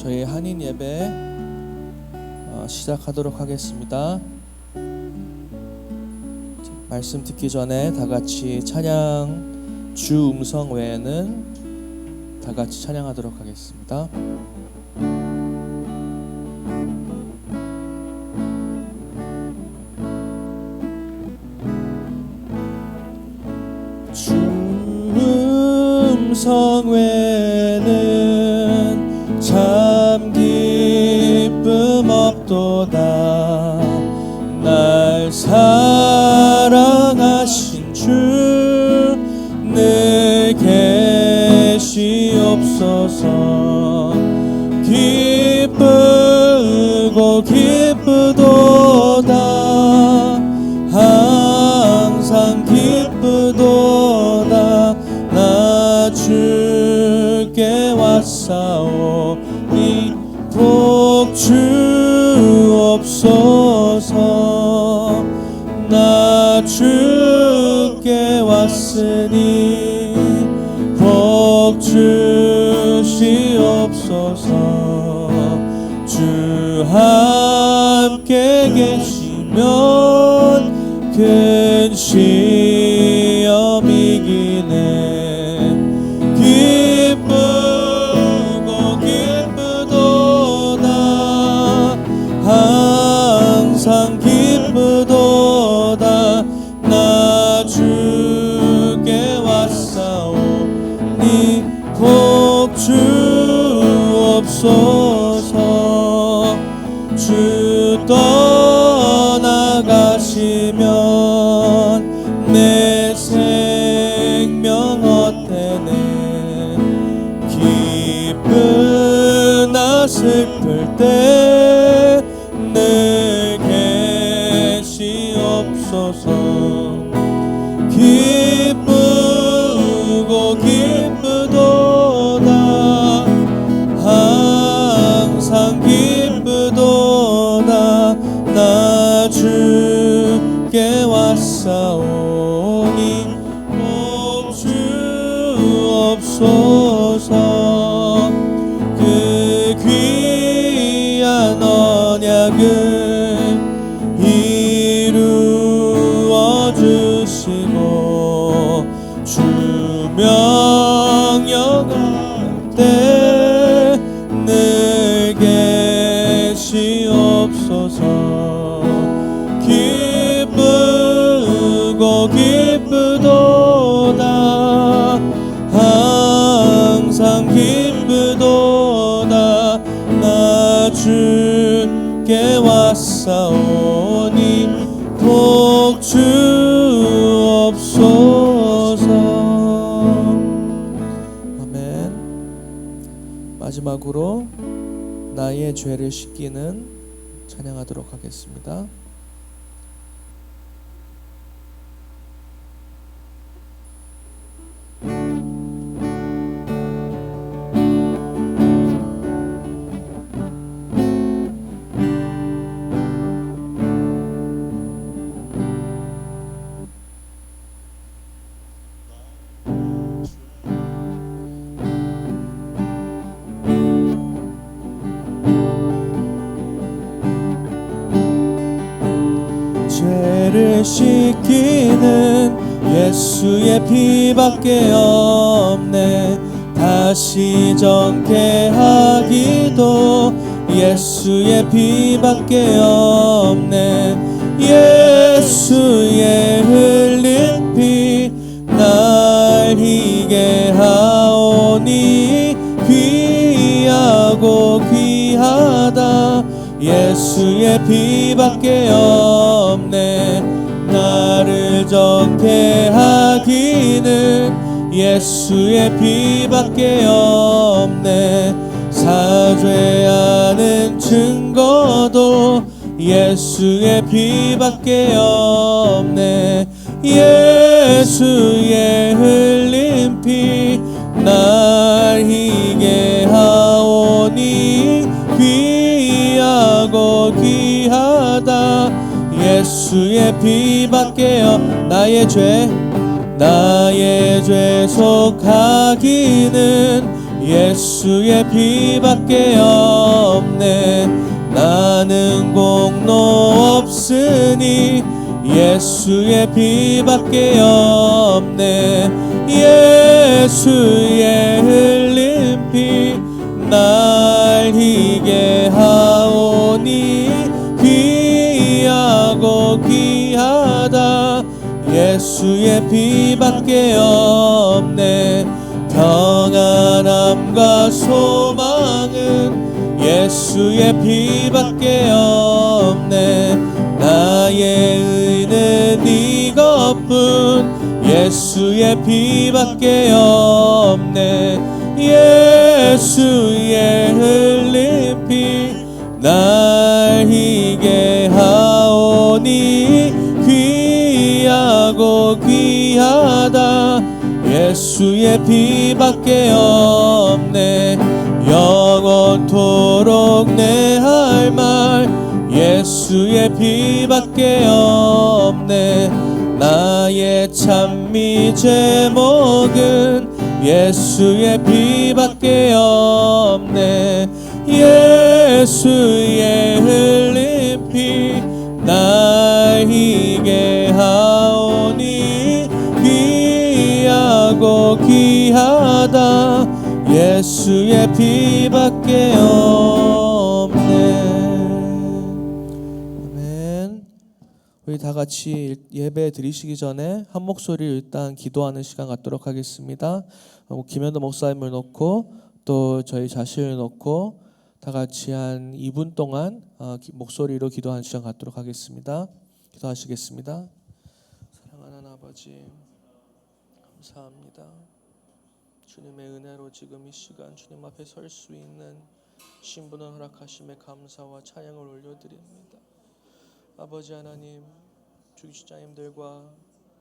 저희 한인 예배 시작하도록 하겠습니다. 말씀 듣기 전에 다 같이 찬양, 주 음성 외에는 다 같이 찬양하도록 하겠습니다. 주 음성 외에는 참 기쁨 없도다. 날 사랑하신 주 늘 계시옵소서. 기쁘고 기쁘도다. 항상 기쁘도다. 나 주께 왔사오니 복 주옵소서. 나 주께 왔으니 복 주시옵소서. 주 함께 계시면 큰 시험 이기네. 기쁘고 기쁘도다. 항상 기쁘도다. 나 주께 왔사오니 복 주옵소서. 주 떠나가시면 내 생명 헛되네. 기쁘나 슬플 때 늘 계시옵소서. 기쁘고 기쁘도다. 항상 기쁘도다. 나 주께 왔사오니 복 주옵소서. 그 귀한 언약을 이루어 주시고 주 명령할 때 늘 계시옵소서. 기쁘고 기쁘도다. 항상 기쁘도다. 나 주께 왔사오니 복 주옵소서. 아멘. 마지막으로 나의 죄를 씻기는 찬양하도록 하겠습니다. 죄를 씻기는 예수의 피밖에 없네. 다시 정케하기도 예수의 피밖에 없네. 예수의 흘린 피 날 희게 하오니 귀하고 귀하다. 예수의 피밖에 없네. 나를 정케하기는 예수의 피밖에 없네. 사죄하는 증거도 예수의 피밖에 없네. 예수의 흘린 피 날 희게 하오니 귀하고 귀하다. 예수의 피밖에 나의 죄 속하기는 예수의 피밖에 없네. 나는 공로 없으니 예수의 피밖에 없네. 예수의 흘린 피 날 희게 하오니 귀하고 귀하다. 예수의 피밖에 없네. 평안함과 소망은 예수의 피밖에 없네. 나의 의는 이것뿐 예수의 피밖에 없네. 예수의 흘린 피 날 희게 하오니 귀하고 귀하다. 예수의 피밖에 없네. 영원토록 내 할 말 예수의 피밖에 없네. 나의 찬미 제목은 예수의 피밖에 없네. 예수의 흘린 피 날 희게 하오니 귀하고 귀하다. 예수의 피밖에 없네. 아멘. 우리 다 같이 예배 드리시기 전에 한 목소리로 일단 기도하는 시간 갖도록 하겠습니다. 김현도 목사님을 놓고 또 저희 자신을 놓고 다 같이 한 2분 동안 목소리로 기도하는 시간 갖도록 하겠습니다. 기도하시겠습니다. 사랑하는 아버지, 감사합니다. 주님의 은혜로 지금 이 시간 주님 앞에 설 수 있는 신분을 허락하심에 감사와 찬양을 올려드립니다. 아버지 하나님, 주기자님들과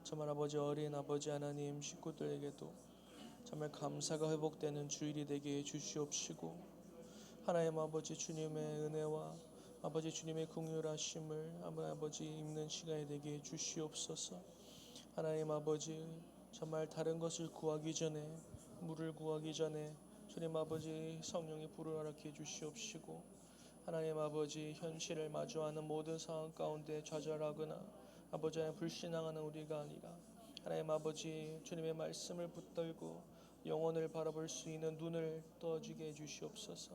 정말 아버지 어린 아버지 하나님 식구들에게도 정말 감사가 회복되는 주일이 되게 해주시옵시고, 하나님 아버지 주님의 은혜와 아버지 주님의 긍휼하심을 아버지 입는 시간이 되게 해주시옵소서. 하나님 아버지 정말 다른 것을 구하기 전에, 물을 구하기 전에 주님 아버지 성령의 불을 허락해 주시옵시고, 하나님 아버지 현실을 마주하는 모든 상황 가운데 좌절하거나 아버지 하나님 불신앙하는 우리가 아니라 하나님 아버지 주님의 말씀을 붙들고 영혼을 바라볼 수 있는 눈을 떠주게 해주시옵소서.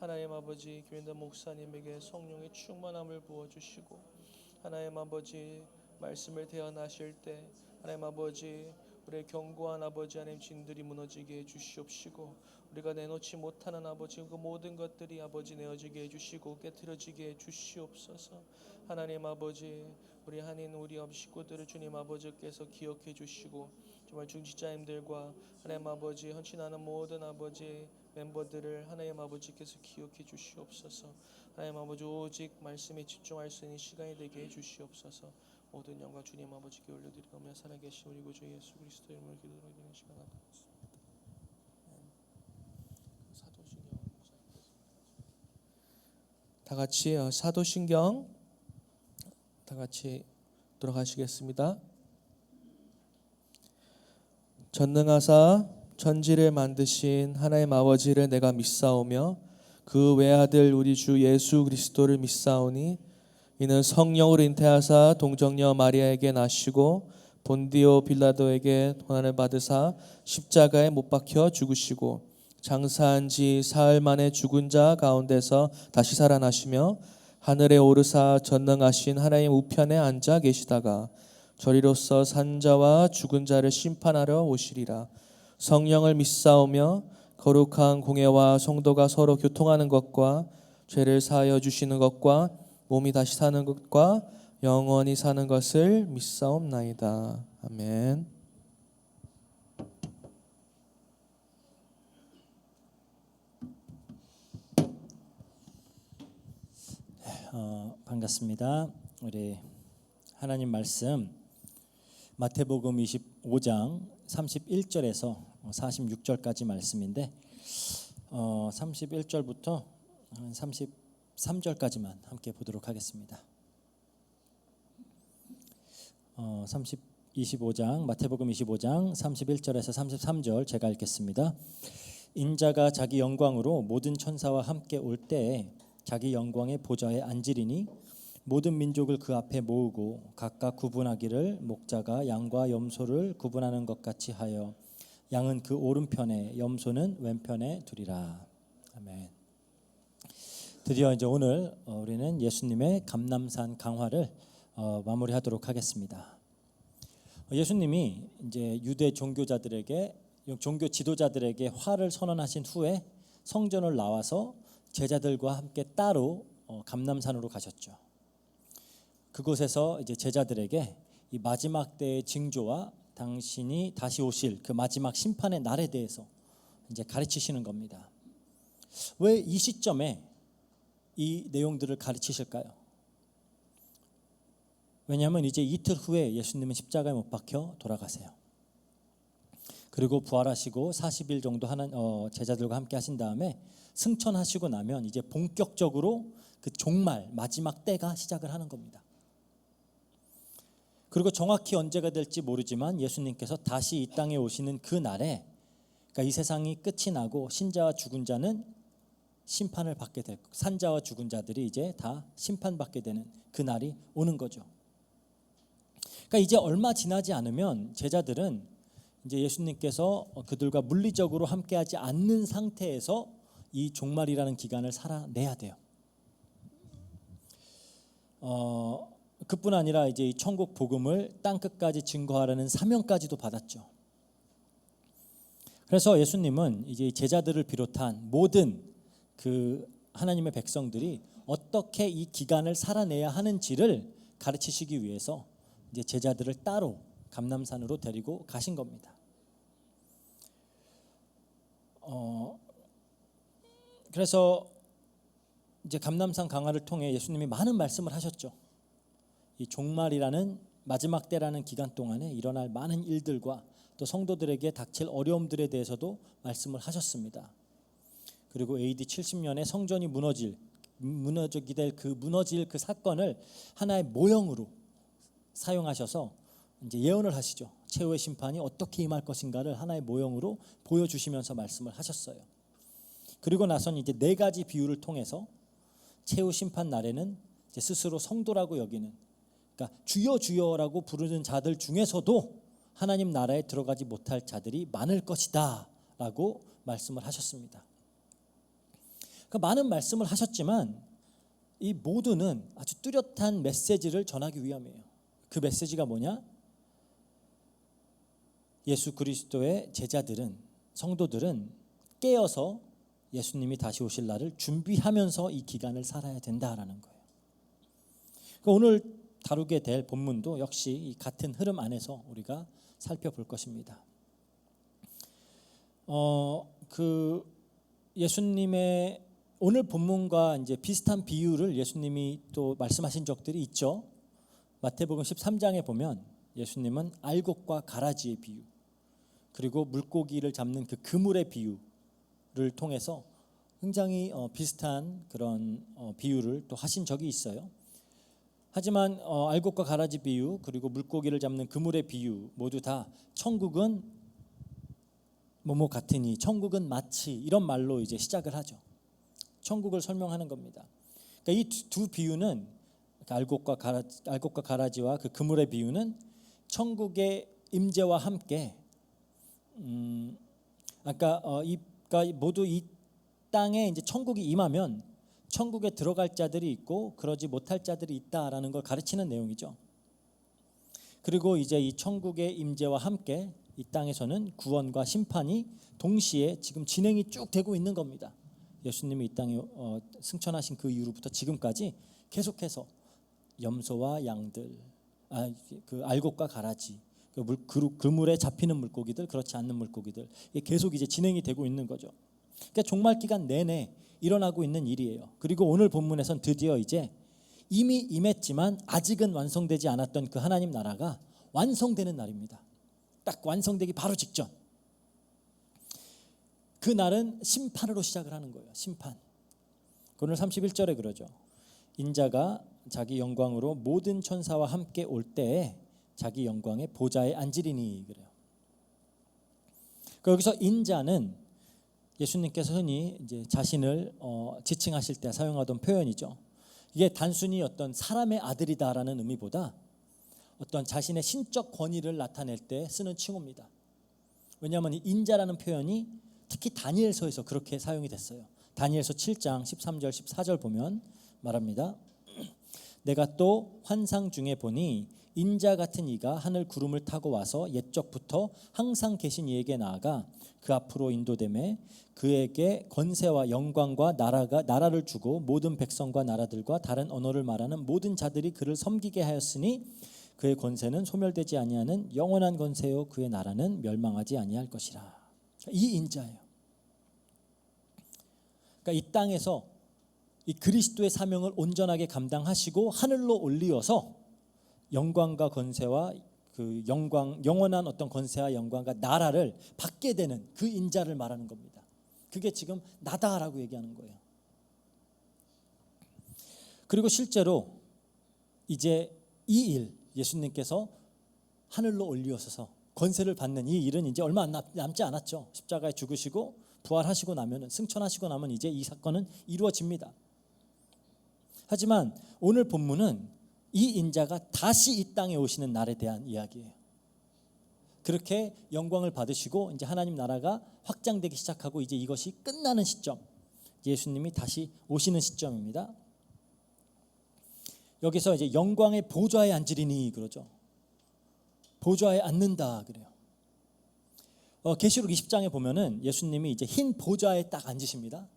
하나님 아버지 김현도 목사님에게 성령의 충만함을 부어주시고, 하나님 아버지 말씀을 대언하실 때 하나님 아버지 우리의 견고한 아버지 하나님 진들이 무너지게 해주시옵시고, 우리가 내놓지 못하는 아버지 그 모든 것들이 아버지 내어지게 해주시고 깨트려지게 해주시옵소서. 하나님 아버지 우리 한인 우리 식구들을 주님 아버지께서 기억해 주시고, 정말 중직자님들과 하나님 아버지 헌신하는 모든 아버지 멤버들을 하나님 아버지께서 기억해 주시옵소서. 하나님 아버지 오직 말씀에 집중할 수 있는 시간이 되게 해 주시옵소서. 모든 영광 주님 아버지께 올려드리며 살아계신 우리 구주 예수 그리스도의 이름으로 기도드리는 시간 갖겠습니다. 다 같이 사도신경 다 같이 들어가시겠습니다. 전능하사 천지를 만드신 하나님 아버지를 내가 믿사오며 그 외아들 우리 주 예수 그리스도를 믿사오니 이는 성령으로 잉태하사 동정녀 마리아에게 나시고 본디오 빌라도에게 고난을 받으사 십자가에 못 박혀 죽으시고 장사한 지 사흘 만에 죽은 자 가운데서 다시 살아나시며 하늘에 오르사 전능하신 하나님 우편에 앉아 계시다가 저리로서 산자와 죽은 자를 심판하러 오시리라. 성령을 믿사오며 거룩한 공예와 성도가 서로 교통하는 것과 죄를 사하여 주시는 것과 몸이 다시 사는 것과 영원히 사는 것을 믿사옵나이다. 아멘. 반갑습니다. 우리 하나님 말씀 마태복음 25장 31절에서 46절까지 말씀인데 31절부터 33절까지만 함께 보도록 하겠습니다. 25장 마태복음 25장 31절에서 33절 제가 읽겠습니다. 인자가 자기 영광으로 모든 천사와 함께 올 때에 자기 영광의 보좌에 앉으리니 모든 민족을 그 앞에 모으고 각각 구분하기를 목자가 양과 염소를 구분하는 것 같이 하여 양은 그 오른편에 염소는 왼편에 두리라. 아멘. 드디어 이제 오늘 우리는 예수님의 감람산 강화를 마무리하도록 하겠습니다. 예수님이 이제 유대 종교자들에게 종교 지도자들에게 화를 선언하신 후에 성전을 나와서 제자들과 함께 따로 감람산으로 가셨죠. 그곳에서 이제 제자들에게 이 마지막 때의 징조와 당신이 다시 오실 그 마지막 심판의 날에 대해서 이제 가르치시는 겁니다. 왜 이 시점에 이 내용들을 가르치실까요? 왜냐하면 이제 이틀 후에 예수님은 십자가에 못 박혀 돌아가세요. 그리고 부활하시고 40일 정도 제자들과 함께 하신 다음에 승천하시고 나면 이제 본격적으로 그 종말 마지막 때가 시작을 하는 겁니다. 그리고 정확히 언제가 될지 모르지만 예수님께서 다시 이 땅에 오시는 그 날에, 그러니까 이 세상이 끝이 나고 신자와 죽은 자는 심판을 받게 될, 산자와 죽은 자들이 이제 다 심판받게 되는 그 날이 오는 거죠. 그러니까 이제 얼마 지나지 않으면 제자들은 이제 예수님께서 그들과 물리적으로 함께하지 않는 상태에서 이 종말이라는 기간을 살아내야 돼요. 그뿐 아니라 이제 이 천국 복음을 땅 끝까지 증거하라는 사명까지도 받았죠. 그래서 예수님은 이제 제자들을 비롯한 모든 그 하나님의 백성들이 어떻게 이 기간을 살아내야 하는지를 가르치시기 위해서 이제 제자들을 따로 감람산으로 데리고 가신 겁니다. 그래서 이제 감람산 강화를 통해 예수님이 많은 말씀을 하셨죠. 이 종말이라는 마지막 때라는 기간 동안에 일어날 많은 일들과 또 성도들에게 닥칠 어려움들에 대해서도 말씀을 하셨습니다. 그리고 AD 70년에 성전이 무너질 그 사건을 하나의 모형으로 사용하셔서 이제 예언을 하시죠. 최후의 심판이 어떻게 임할 것인가를 하나의 모형으로 보여주시면서 말씀을 하셨어요. 그리고 나선 이제 4가지 비유를 통해서 최후 심판 날에는 이제 스스로 성도라고 여기는, 그러니까 주여 주여라고 부르는 자들 중에서도 하나님 나라에 들어가지 못할 자들이 많을 것이다라고 말씀을 하셨습니다. 그러니까 많은 말씀을 하셨지만 이 모두는 아주 뚜렷한 메시지를 전하기 위함이에요. 그 메시지가 뭐냐? 예수 그리스도의 제자들은, 성도들은 깨어서 예수님이 다시 오실 날을 준비하면서 이 기간을 살아야 된다라는 거예요. 그러니까 오늘 다루게 될 본문도 역시 이 같은 흐름 안에서 우리가 살펴볼 것입니다. 예수님의 오늘 본문과 이제 비슷한 비유를 예수님이 또 말씀하신 적들이 있죠. 마태복음 13장에 보면 예수님은 알곡과 가라지의 비유, 그리고 물고기를 잡는 그 그물의 비유를 통해서 굉장히 비슷한 그런 비유를 또 하신 적이 있어요. 하지만 알곡과 가라지 비유, 그리고 물고기를 잡는 그물의 비유 모두 다 천국은 뭐뭐 같으니, 천국은 마치, 이런 말로 이제 시작을 하죠. 천국을 설명하는 겁니다. 그러니까 이 두 비유는, 알곡과 가라지와 그 그물의 비유는 천국의 임재와 함께, 그러니까 모두 이 땅에 이제 천국이 임하면 천국에 들어갈 자들이 있고 그러지 못할 자들이 있다라는 걸 가르치는 내용이죠. 그리고 이제 이 천국의 임재와 함께 이 땅에서는 구원과 심판이 동시에 지금 진행이 쭉 되고 있는 겁니다. 예수님이 이 땅에 승천하신 그 이후부터 지금까지 계속해서 염소와 양들, 그 알곡과 가라지, 그물에 잡히는 물고기들, 그렇지 않는 물고기들, 이게 계속 이제 진행이 되고 있는 거죠. 그러니까 종말 기간 내내 일어나고 있는 일이에요. 그리고 오늘 본문에선 드디어 이제 이미 임했지만 아직은 완성되지 않았던 그 하나님 나라가 완성되는 날입니다. 딱 완성되기 바로 직전. 그 날은 심판으로 시작을 하는 거예요. 심판. 오늘 31절에 그러죠. 인자가 자기 영광으로 모든 천사와 함께 올 때에 자기 영광의 보좌에 앉으리니, 그래요. 여기서 인자는 예수님께서 흔히 이제 자신을 지칭하실 때 사용하던 표현이죠. 이게 단순히 어떤 사람의 아들이다라는 의미보다 어떤 자신의 신적 권위를 나타낼 때 쓰는 칭호입니다. 왜냐하면 이 인자라는 표현이 특히 다니엘서에서 그렇게 사용이 됐어요. 다니엘서 7장 13절 14절 보면 말합니다. 내가 또 환상 중에 보니 인자 같은 이가 하늘 구름을 타고 와서 옛적부터 항상 계신 이에게 나아가 그 앞으로 인도되매 그에게 권세와 영광과 나라를 주고 모든 백성과 나라들과 다른 언어를 말하는 모든 자들이 그를 섬기게 하였으니 그의 권세는 소멸되지 아니하는 영원한 권세요 그의 나라는 멸망하지 아니할 것이라. 이 인자예요. 그러니까 이 땅에서 이 그리스도의 사명을 온전하게 감당하시고 하늘로 올리어서 영광과 권세와 그 영원한 어떤 권세와 영광과 나라를 받게 되는 그 인자를 말하는 겁니다. 그게 지금 나다라고 얘기하는 거예요. 그리고 실제로 이제 이 일, 예수님께서 하늘로 올리어서 권세를 받는 이 일은 이제 얼마 남지 않았죠. 십자가에 죽으시고 부활하시고 나면은, 승천하시고 나면 이제 이 사건은 이루어집니다. 하지만 오늘 본문은 이 인자가 다시 이 땅에 오시는 날에 대한 이야기예요. 그렇게 영광을 받으시고 이제 하나님 나라가 확장되기 시작하고 이제 이것이 끝나는 시점, 예수님이 다시 오시는 시점입니다. 여기서 이제 영광의 보좌에 앉으리니 그러죠. 보좌에 앉는다 그래요. 계시록 20장에 보면은 예수님이 이제 흰 보좌에 딱 앉으십니다.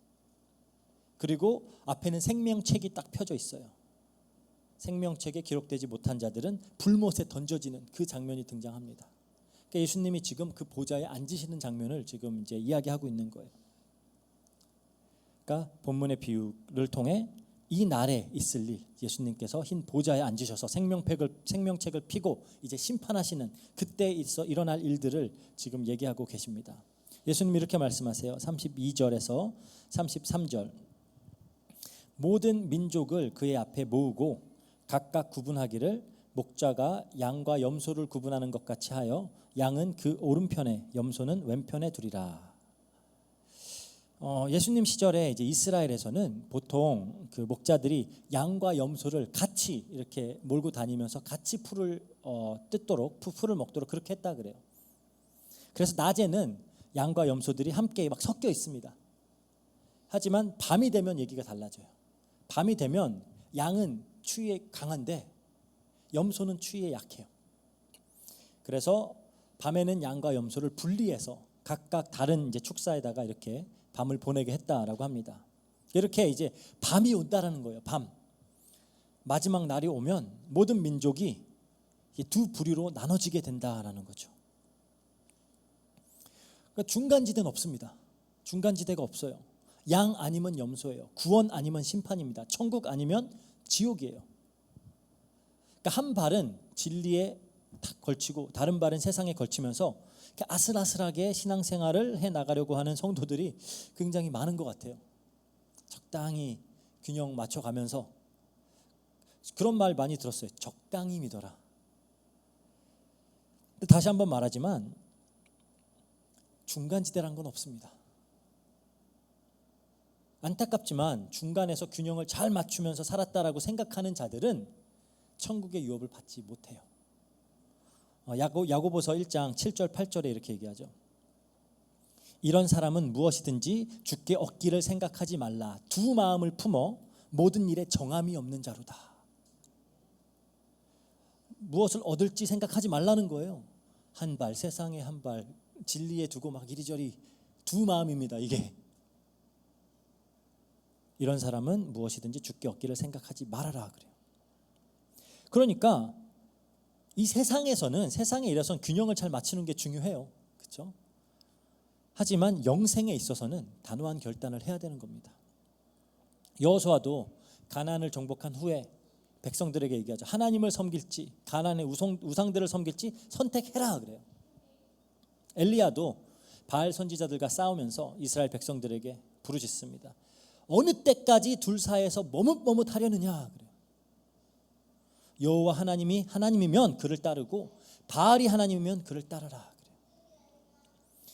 그리고 앞에는 생명책이 딱 펴져 있어요. 생명책에 기록되지 못한 자들은 불못에 던져지는 그 장면이 등장합니다. 그러니까 예수님이 지금 그 보좌에 앉으시는 장면을 지금 이제 이야기하고 있는 거예요. 그러니까 본문의 비유를 통해 이 날에 있을 일, 예수님께서 흰 보좌에 앉으셔서 생명책을 펴고 이제 심판하시는 그때 일어날 일들을 지금 얘기하고 계십니다. 예수님이 이렇게 말씀하세요. 32절에서 33절. 모든 민족을 그의 앞에 모으고 각각 구분하기를 목자가 양과 염소를 구분하는 것 같이 하여 양은 그 오른편에 염소는 왼편에 두리라. 예수님 시절에 이제 이스라엘에서는 보통 그 목자들이 양과 염소를 같이 이렇게 몰고 다니면서 같이 풀을 먹도록 그렇게 했다 그래요. 그래서 낮에는 양과 염소들이 함께 막 섞여 있습니다. 하지만 밤이 되면 얘기가 달라져요. 밤이 되면 양은 추위에 강한데 염소는 추위에 약해요. 그래서 밤에는 양과 염소를 분리해서 각각 다른 이제 축사에다가 이렇게 밤을 보내게 했다라고 합니다. 이렇게 이제 밤이 온다라는 거예요. 밤. 마지막 날이 오면 모든 민족이 두 부류로 나눠지게 된다라는 거죠. 그러니까 중간지대는 없습니다. 중간지대가 없어요. 양 아니면 염소예요. 구원 아니면 심판입니다. 천국 아니면 지옥이에요. 그러니까 한 발은 진리에 탁 걸치고 다른 발은 세상에 걸치면서 아슬아슬하게 신앙생활을 해 나가려고 하는 성도들이 굉장히 많은 것 같아요. 적당히 균형 맞춰가면서 그런 말 많이 들었어요. 적당히 믿어라. 다시 한번 말하지만 중간지대란 건 없습니다. 안타깝지만 중간에서 균형을 잘 맞추면서 살았다라고 생각하는 자들은 천국의 유업을 받지 못해요. 야고보서 1장 7절 8절에 이렇게 얘기하죠. 이런 사람은 무엇이든지 주께 얻기를 생각하지 말라. 두 마음을 품어 모든 일에 정함이 없는 자로다. 무엇을 얻을지 생각하지 말라는 거예요. 한 발, 세상에 한 발, 진리에 두고 막 이리저리 두 마음입니다. 이게. 이런 사람은 무엇이든지 주께 얻기를 생각하지 말아라 그래요. 그러니까 이 세상에서는 세상에 일어선 균형을 잘 맞추는 게 중요해요. 그렇죠? 하지만 영생에 있어서는 단호한 결단을 해야 되는 겁니다. 여호수아도 가나안을 정복한 후에 백성들에게 얘기하죠. 하나님을 섬길지 가나안의 우상들을 섬길지 선택해라 그래요. 엘리야도 바알 선지자들과 싸우면서 이스라엘 백성들에게 부르짖습니다. 어느 때까지 둘 사이에서 머뭇머뭇하려느냐 그래요. 여호와 하나님이 하나님이면 그를 따르고 바알이 하나님이면 그를 따르라 그래요.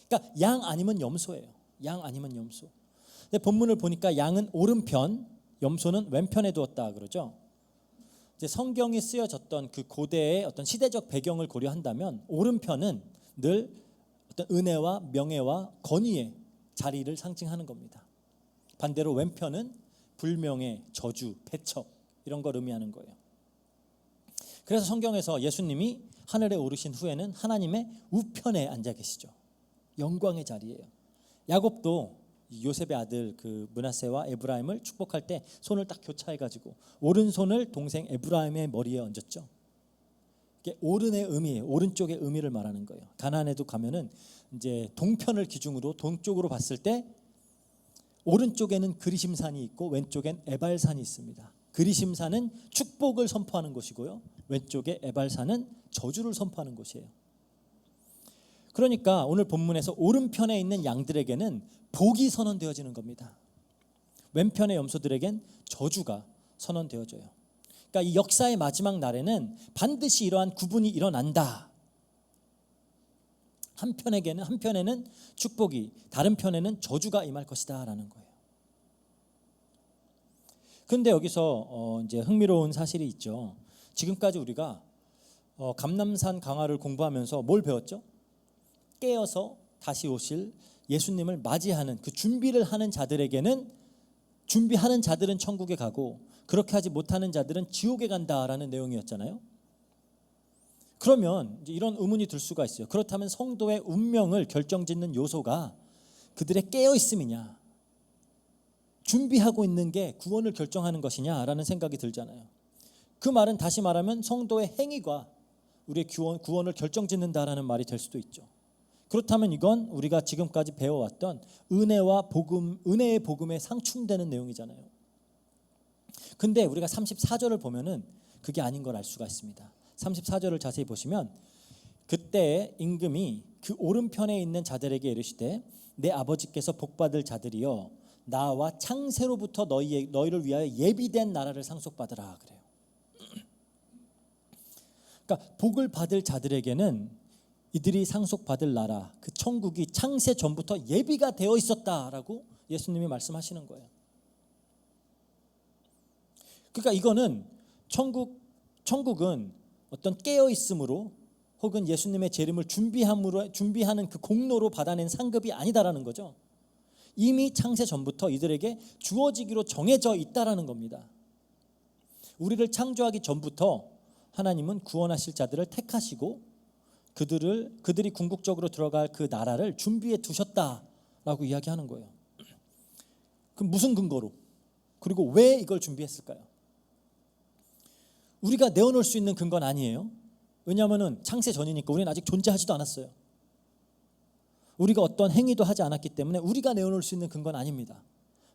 그러니까 양 아니면 염소예요. 양 아니면 염소. 근데 본문을 보니까 양은 오른편, 염소는 왼편에 두었다 그러죠. 이제 성경이 쓰여졌던 그 고대의 어떤 시대적 배경을 고려한다면 오른편은 늘 어떤 은혜와 명예와 권위의 자리를 상징하는 겁니다. 반대로 왼편은 불명예, 저주, 배척 이런 걸 의미하는 거예요. 그래서 성경에서 예수님이 하늘에 오르신 후에는 하나님의 우편에 앉아 계시죠. 영광의 자리예요. 야곱도 요셉의 아들 그 므낫세와 에브라임을 축복할 때 손을 딱 교차해 가지고 오른손을 동생 에브라임의 머리에 얹었죠. 이게 오른의 의미예요. 오른쪽의 의미를 말하는 거예요. 가나안에도 가면은 이제 동편을 기준으로 동쪽으로 봤을 때 오른쪽에는 그리심산이 있고 왼쪽엔 에발산이 있습니다. 그리심산은 축복을 선포하는 곳이고요. 왼쪽에 에발산은 저주를 선포하는 곳이에요. 그러니까 오늘 본문에서 오른편에 있는 양들에게는 복이 선언되어지는 겁니다. 왼편의 염소들에겐 저주가 선언되어져요. 그러니까 이 역사의 마지막 날에는 반드시 이러한 구분이 일어난다. 한편에는 축복이, 다른 편에는 저주가 임할 것이다라는 거예요. 그런데 여기서 이제 흥미로운 사실이 있죠. 지금까지 우리가 감람산 강화를 공부하면서 뭘 배웠죠? 깨어서 다시 오실 예수님을 맞이하는 그 준비를 하는 자들에게는 준비하는 자들은 천국에 가고 그렇게 하지 못하는 자들은 지옥에 간다라는 내용이었잖아요. 그러면 이제 이런 의문이 들 수가 있어요. 그렇다면 성도의 운명을 결정짓는 요소가 그들의 깨어 있음이냐, 준비하고 있는 게 구원을 결정하는 것이냐라는 생각이 들잖아요. 그 말은 다시 말하면 성도의 행위가 우리의 구원을 결정짓는다라는 말이 될 수도 있죠. 그렇다면 이건 우리가 지금까지 배워왔던 은혜와 복음, 은혜의 복음에 상충되는 내용이잖아요. 근데 우리가 34절을 보면은 그게 아닌 걸 알 수가 있습니다. 34절을 자세히 보시면 그때 임금이 그 오른편에 있는 자들에게 이르시되 내 아버지께서 복받을 자들이여 나와 창세로부터 너희를 위하여 예비된 나라를 상속받으라 그래요. 그러니까 복을 받을 자들에게는 이들이 상속받을 나라, 그 천국이 창세 전부터 예비가 되어 있었다라고 예수님이 말씀하시는 거예요. 그러니까 이거는 천국은 어떤 깨어 있음으로 혹은 예수님의 재림을 준비하는 그 공로로 받아낸 상급이 아니다라는 거죠. 이미 창세 전부터 이들에게 주어지기로 정해져 있다라는 겁니다. 우리를 창조하기 전부터 하나님은 구원하실 자들을 택하시고 그들이 궁극적으로 들어갈 그 나라를 준비해 두셨다라고 이야기하는 거예요. 그럼 무슨 근거로? 그리고 왜 이걸 준비했을까요? 우리가 내어놓을 수 있는 근거는 아니에요. 왜냐하면 창세 전이니까 우리는 아직 존재하지도 않았어요. 우리가 어떤 행위도 하지 않았기 때문에 우리가 내어놓을 수 있는 근거는 아닙니다.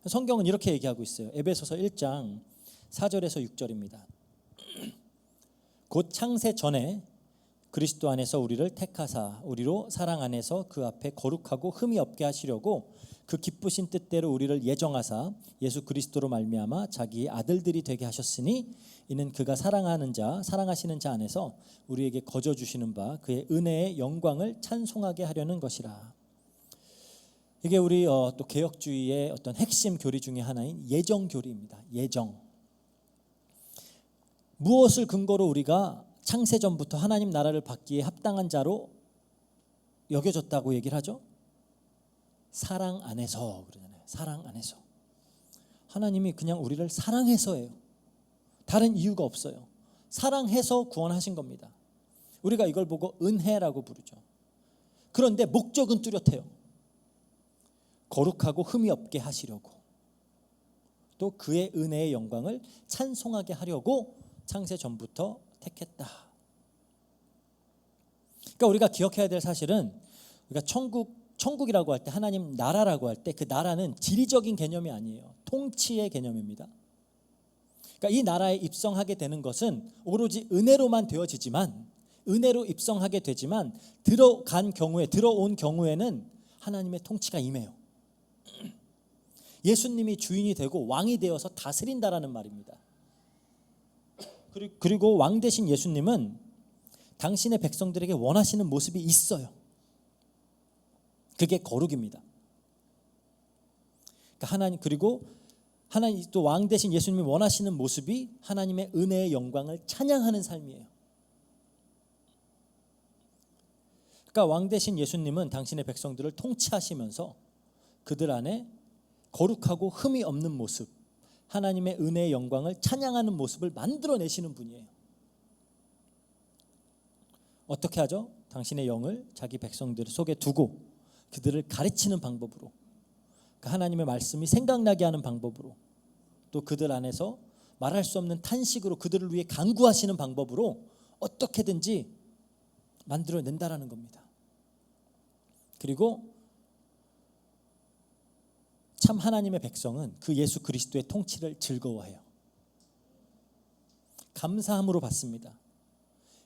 성경은 이렇게 얘기하고 있어요. 에베소서 1장 4절에서 6절입니다. 곧 창세 전에 그리스도 안에서 우리를 택하사 우리로 사랑 안에서 그 앞에 거룩하고 흠이 없게 하시려고 그 기쁘신 뜻대로 우리를 예정하사 예수 그리스도로 말미암아 자기의 아들들이 되게 하셨으니 이는 그가 사랑하시는 자 안에서 우리에게 거저 주시는 바 그의 은혜의 영광을 찬송하게 하려는 것이라. 이게 우리 또 개혁주의의 어떤 핵심 교리 중에 하나인 예정 교리입니다. 예정. 무엇을 근거로 우리가 창세 전부터 하나님 나라를 받기에 합당한 자로 여겨졌다고 얘기를 하죠? 사랑 안에서 그러잖아요. 사랑 안에서. 하나님이 그냥 우리를 사랑해서예요. 다른 이유가 없어요. 사랑해서 구원하신 겁니다. 우리가 이걸 보고 은혜라고 부르죠. 그런데 목적은 뚜렷해요. 거룩하고 흠이 없게 하시려고, 또 그의 은혜의 영광을 찬송하게 하려고 창세 전부터 택했다. 그러니까 우리가 기억해야 될 사실은 우리가 천국이라고 할 때, 하나님 나라라고 할 때 그 나라는 지리적인 개념이 아니에요. 통치의 개념입니다. 그러니까 이 나라에 입성하게 되는 것은 오로지 은혜로만 되어지지만, 은혜로 입성하게 되지만 들어온 경우에는 하나님의 통치가 임해요. 예수님이 주인이 되고 왕이 되어서 다스린다라는 말입니다. 그리고 왕 대신 예수님은 당신의 백성들에게 원하시는 모습이 있어요. 그게 거룩입니다. 그러니까 하나님, 그리고 하나님 또 왕 대신 예수님이 원하시는 모습이 하나님의 은혜의 영광을 찬양하는 삶이에요. 그러니까 왕 대신 예수님은 당신의 백성들을 통치하시면서 그들 안에 거룩하고 흠이 없는 모습, 하나님의 은혜의 영광을 찬양하는 모습을 만들어내시는 분이에요. 어떻게 하죠? 당신의 영을 자기 백성들 속에 두고 그들을 가르치는 방법으로, 그 하나님의 말씀이 생각나게 하는 방법으로, 또 그들 안에서 말할 수 없는 탄식으로 그들을 위해 간구하시는 방법으로 어떻게든지 만들어낸다라는 겁니다. 그리고 참 하나님의 백성은 그 예수 그리스도의 통치를 즐거워해요. 감사함으로 받습니다.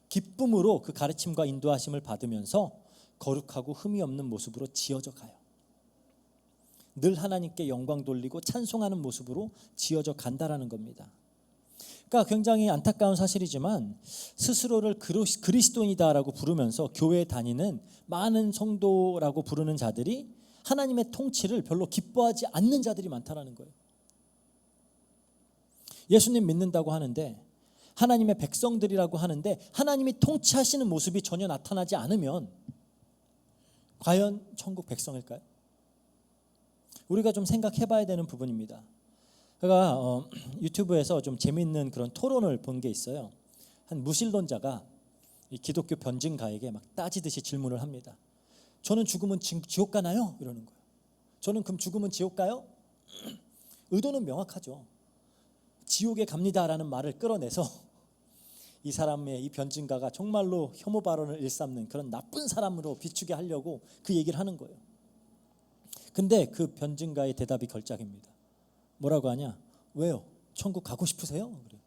기쁨으로 그 가르침과 인도하심을 받으면서 거룩하고 흠이 없는 모습으로 지어져 가요. 늘 하나님께 영광 돌리고 찬송하는 모습으로 지어져 간다라는 겁니다. 그러니까 굉장히 안타까운 사실이지만 스스로를 그리스도인이다라고 부르면서 교회에 다니는 많은 성도라고 부르는 자들이 하나님의 통치를 별로 기뻐하지 않는 자들이 많다라는 거예요. 예수님 믿는다고 하는데, 하나님의 백성들이라고 하는데 하나님이 통치하시는 모습이 전혀 나타나지 않으면 과연 천국 백성일까요? 우리가 좀 생각해 봐야 되는 부분입니다. 제가 유튜브에서 좀 재미있는 그런 토론을 본 게 있어요. 한 무신론자가 이 기독교 변증가에게 막 따지듯이 질문을 합니다. 저는 죽으면 지옥 가나요? 이러는 거예요. 저는 그럼 죽으면 지옥 가요? 의도는 명확하죠. 지옥에 갑니다라는 말을 끌어내서 이 사람의, 이 변증가가 정말로 혐오 발언을 일삼는 그런 나쁜 사람으로 비추게 하려고 그 얘기를 하는 거예요. 근데 그 변증가의 대답이 걸작입니다. 뭐라고 하냐? 왜요? 천국 가고 싶으세요? 그래.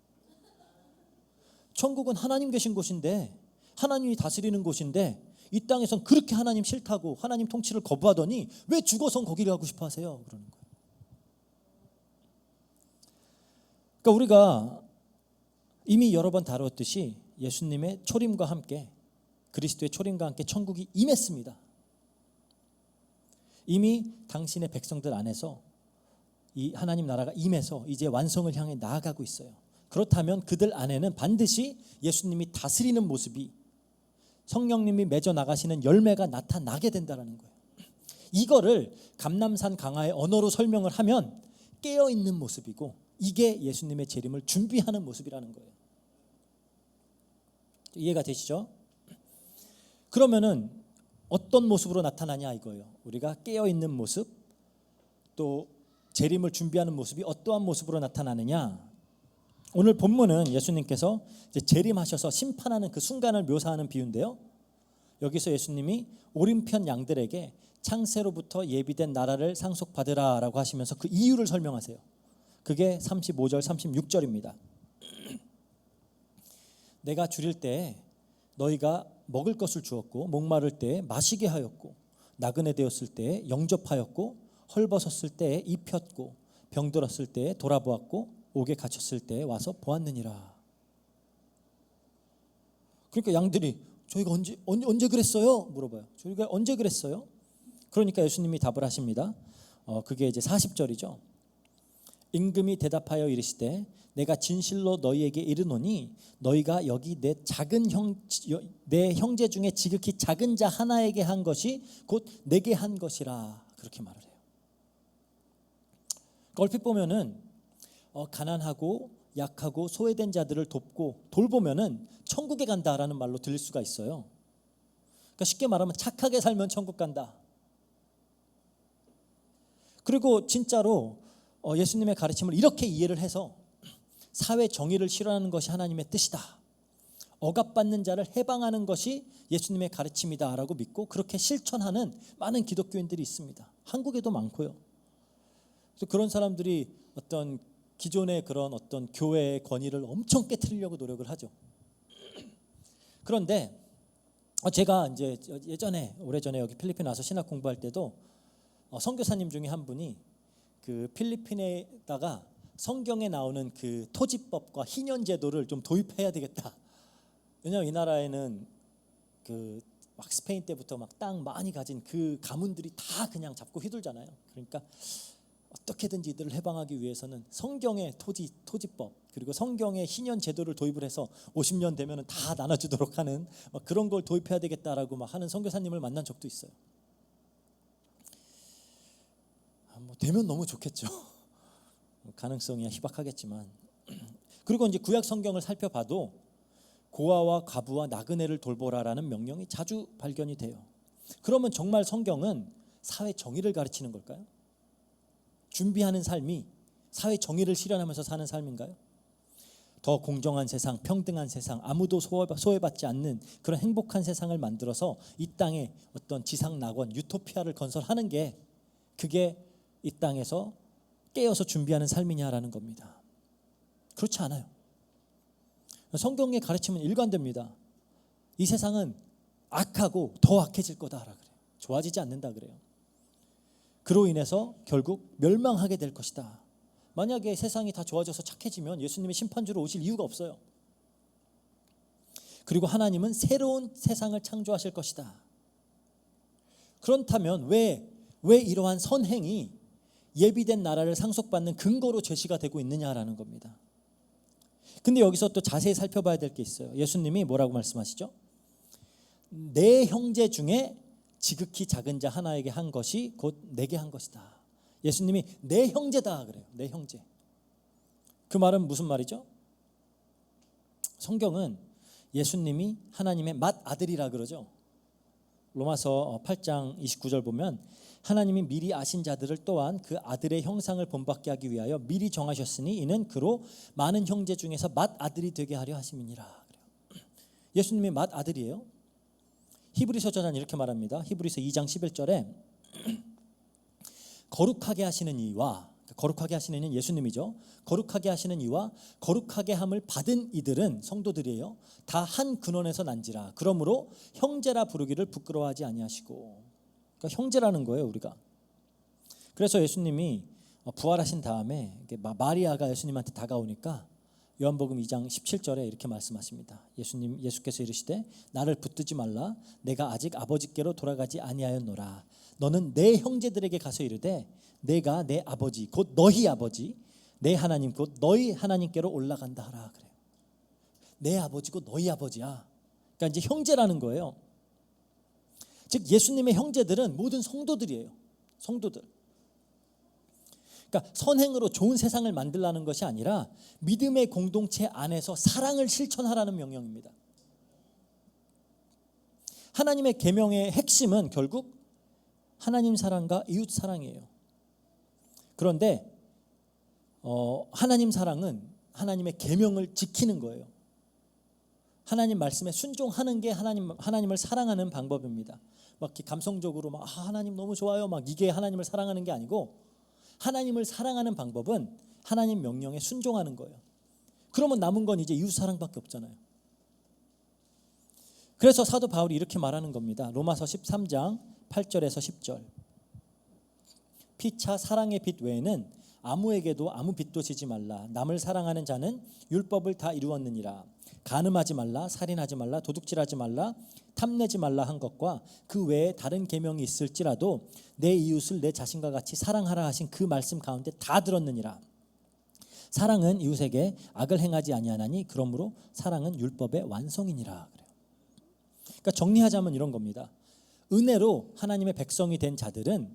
천국은 하나님 계신 곳인데, 하나님이 다스리는 곳인데, 이 땅에선 그렇게 하나님 싫다고 하나님 통치를 거부하더니 왜 죽어선 거기를 가고 싶어 하세요? 그러는 거예요. 그러니까 우리가 이미 여러 번 다뤘듯이 예수님의 초림과 함께, 그리스도의 초림과 함께 천국이 임했습니다. 이미 당신의 백성들 안에서 이 하나님 나라가 임해서 이제 완성을 향해 나아가고 있어요. 그렇다면 그들 안에는 반드시 예수님이 다스리는 모습이, 성령님이 맺어 나가시는 열매가 나타나게 된다는 거예요. 이거를 감람산 강화의 언어로 설명을 하면 깨어있는 모습이고, 이게 예수님의 재림을 준비하는 모습이라는 거예요. 이해가 되시죠? 그러면은 어떤 모습으로 나타나냐 이거예요. 우리가 깨어있는 모습, 또 재림을 준비하는 모습이 어떠한 모습으로 나타나느냐. 오늘 본문은 예수님께서 이제 재림하셔서 심판하는 그 순간을 묘사하는 비유인데요. 여기서 예수님이 오른편 양들에게 창세로부터 예비된 나라를 상속받으라라고 하시면서 그 이유를 설명하세요. 그게 35절 36절입니다. 내가 줄일 때에 너희가 먹을 것을 주었고, 목마를 때에 마시게 하였고, 나그네 되었을 때에 영접하였고, 헐벗었을 때에 입혔고, 병들었을 때에 돌아보았고, 옥에 갇혔을 때에 와서 보았느니라. 그러니까 양들이 저희가 언제 그랬어요? 물어봐요. 저희가 언제 그랬어요? 그러니까 예수님이 답을 하십니다. 그게 이제 40절이죠. 임금이 대답하여 이르시되 내가 진실로 너희에게 이르노니 너희가 여기 내 형제 중에 지극히 작은 자 하나에게 한 것이 곧 내게 한 것이라. 그렇게 말을 해요. 얼핏 보면은 가난하고 약하고 소외된 자들을 돕고 돌보면은 천국에 간다라는 말로 들릴 수가 있어요. 그러니까 쉽게 말하면 착하게 살면 천국 간다. 그리고 진짜로 예수님의 가르침을 이렇게 이해를 해서 사회 정의를 실현하는 것이 하나님의 뜻이다, 억압받는 자를 해방하는 것이 예수님의 가르침이다라고 믿고 그렇게 실천하는 많은 기독교인들이 있습니다. 한국에도 많고요. 그래서 그런 사람들이 어떤 기존의 그런 어떤 교회의 권위를 엄청 깨트리려고 노력을 하죠. 그런데 제가 이제 오래전에 여기 필리핀 와서 신학 공부할 때도 선교사님 중에 한 분이 그 필리핀에다가 성경에 나오는 그 토지법과 희년 제도를 좀 도입해야 되겠다. 왜냐하면 이 나라에는 그 막 스페인 때부터 막 땅 많이 가진 그 가문들이 다 그냥 잡고 휘둘잖아요. 그러니까 어떻게든지 이들을 해방하기 위해서는 성경의 토지법 그리고 성경의 희년 제도를 도입을 해서 50년 되면은 다 나눠주도록 하는 막 그런 걸 도입해야 되겠다라고 막 하는 선교사님을 만난 적도 있어요. 뭐 되면 너무 좋겠죠. 가능성이 희박하겠지만. 그리고 이제 구약 성경을 살펴봐도 고아와 과부와 나그네를 돌보라라는 명령이 자주 발견이 돼요. 그러면 정말 성경은 사회 정의를 가르치는 걸까요? 준비하는 삶이 사회 정의를 실현하면서 사는 삶인가요? 더 공정한 세상, 평등한 세상, 아무도 소외받지 않는 그런 행복한 세상을 만들어서 이 땅에 어떤 지상 낙원, 유토피아를 건설하는 게 그게 이 땅에서 깨어서 준비하는 삶이냐라는 겁니다. 그렇지 않아요. 성경의 가르침은 일관됩니다. 이 세상은 악하고 더 악해질 거다라 그래요. 좋아지지 않는다 그래요. 그로 인해서 결국 멸망하게 될 것이다. 만약에 세상이 다 좋아져서 착해지면 예수님이 심판주로 오실 이유가 없어요. 그리고 하나님은 새로운 세상을 창조하실 것이다. 그렇다면 왜 이러한 선행이 예비된 나라를 상속받는 근거로 제시가 되고 있느냐라는 겁니다. 근데 여기서 또 자세히 살펴봐야 될 게 있어요. 예수님이 뭐라고 말씀하시죠? 내 형제 중에 지극히 작은 자 하나에게 한 것이 곧 내게 한 것이다. 예수님이 내 형제다 그래요. 내 형제. 그 말은 무슨 말이죠? 성경은 예수님이 하나님의 맏아들이라 그러죠. 로마서 8장 29절 보면 하나님이 미리 아신 자들을 또한 그 아들의 형상을 본받게 하기 위하여 미리 정하셨으니 이는 그로 많은 형제 중에서 맏아들이 되게 하려 하심이니라. 예수님이 맏아들이에요. 히브리서 저자는 이렇게 말합니다. 히브리서 2장 11절에 거룩하게 하시는 이와, 거룩하게 하시는 이는 예수님이죠. 거룩하게 하시는 이와 거룩하게 함을 받은 이들은 성도들이에요. 다 한 근원에서 난지라. 그러므로 형제라 부르기를 부끄러워하지 아니하시고. 그러니까 형제라는 거예요, 우리가. 그래서 예수님이 부활하신 다음에 마리아가 예수님한테 다가오니까 요한복음 2장 17절에 이렇게 말씀하십니다. 예수께서 이르시되 나를 붙들지 말라. 내가 아직 아버지께로 돌아가지 아니하였노라. 너는 내 형제들에게 가서 이르되 내가 내 아버지 곧 너희 아버지 내 하나님 곧 너희 하나님께로 올라간다 하라 그래요. 내 아버지 곧 너희 아버지야. 그러니까 이제 형제라는 거예요. 즉 예수님의 형제들은 모든 성도들이에요. 성도들. 그러니까 선행으로 좋은 세상을 만들라는 것이 아니라 믿음의 공동체 안에서 사랑을 실천하라는 명령입니다. 하나님의 계명의 핵심은 결국 하나님 사랑과 이웃 사랑이에요. 그런데 하나님 사랑은 하나님의 계명을 지키는 거예요. 하나님 말씀에 순종하는 게 하나님을 사랑하는 방법입니다. 막 이렇게 감성적으로 막 하나님 너무 좋아요 막 이게 하나님을 사랑하는 게 아니고 하나님을 사랑하는 방법은 하나님 명령에 순종하는 거예요. 그러면 남은 건 이제 이웃 사랑밖에 없잖아요. 그래서 사도 바울이 이렇게 말하는 겁니다. 로마서 13장 8절에서 10절. 피차 사랑의 빛 외에는 아무에게도 아무 빚도 지지 말라. 남을 사랑하는 자는 율법을 다 이루었느니라. 간음하지 말라, 살인하지 말라, 도둑질하지 말라, 탐내지 말라 한 것과 그 외에 다른 계명이 있을지라도 내 이웃을 내 자신과 같이 사랑하라 하신 그 말씀 가운데 다 들었느니라. 사랑은 이웃에게 악을 행하지 아니하나니 그러므로 사랑은 율법의 완성이니라. 그래요. 그러니까 정리하자면 이런 겁니다. 은혜로 하나님의 백성이 된 자들은